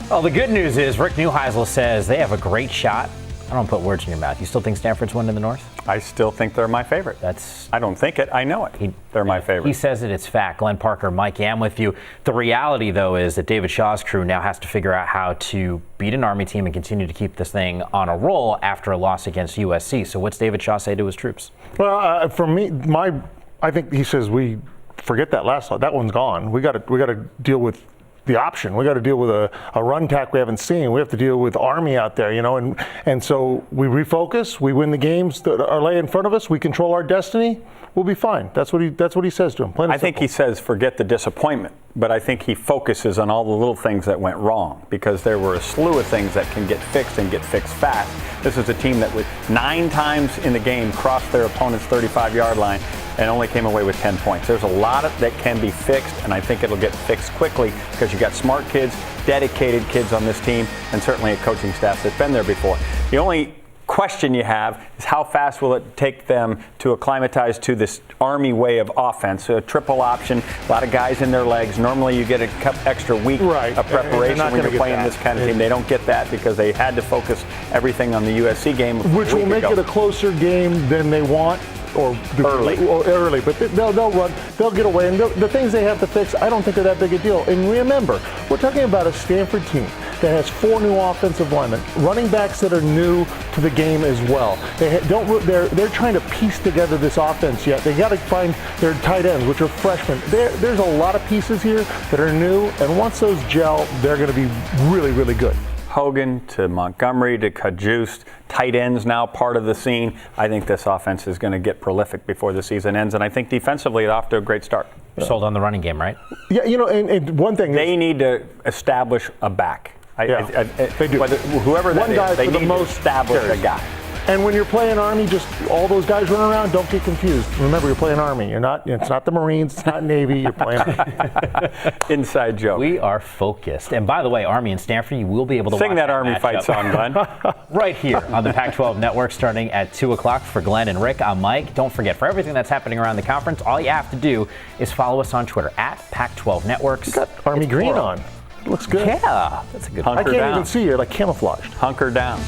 Well, the good news is Rick Neuheisel says they have a great shot. I don't put words in your mouth. You still think Stanford's winning the North? I still think they're my favorite. I don't think it. I know it. They're my favorite. He says it. It's fact. Glenn Parker, Mike Yam with you. The reality, though, is that David Shaw's crew now has to figure out how to beat an Army team and continue to keep this thing on a roll after a loss against USC. So what's David Shaw say to his troops? Well, for me, I think he says we forget that last one. That one's gone. We got to deal with the option. We got to deal with a run tack we haven't seen. We have to deal with Army out there, and so we refocus. We win the games that are lay in front of us. We control our destiny. We'll be fine. That's what he says to him. I think he says forget the disappointment, but I think he focuses on all the little things that went wrong because there were a slew of things that can get fixed and get fixed fast. This is a team that with 9 times in the game crossed their opponent's 35-yard line and only came away with 10 points. There's a lot that can be fixed, and I think it'll get fixed quickly because you got smart kids, dedicated kids on this team, and certainly a coaching staff that's been there before. The only question you have is how fast will it take them to acclimatize to this Army way of offense? So a triple option, a lot of guys in their legs. Normally you get a extra week of preparation when you're playing this kind of team. They don't get that because they had to focus everything on the USC game. Which will make it a closer game than they want. Or early, but they'll run, they'll get away, and the things they have to fix, I don't think are that big a deal. And remember, we're talking about a Stanford team that has 4 new offensive linemen, running backs that are new to the game as well. They're trying to piece together this offense yet. They got to find their tight ends, which are freshmen. There's a lot of pieces here that are new, and once those gel, they're going to be really, really good. Hogan to Montgomery to Cajuste, tight ends now part of the scene. I think this offense is going to get prolific before the season ends, and I think defensively it's off to a great start. Sold on the running game, right? Yeah, and one thing they need to establish a back. They do. Whoever that is, they need to establish a guy. And when you're playing Army, just all those guys running around, don't get confused. Remember, you're playing Army. It's not the Marines, it's not Navy, you're playing Army. Inside joke. We are focused. And by the way, Army and Stanford, you will be able to sing watch that Army fight song, Glenn. Right here on the Pac-12 Network starting at 2 o'clock. For Glenn and Rick, I'm Mike. Don't forget, for everything that's happening around the conference, all you have to do is follow us on Twitter at Pac-12 Networks. You got Army green on. Looks good. Yeah, that's a good I can't even see you, like camouflaged. Hunker down.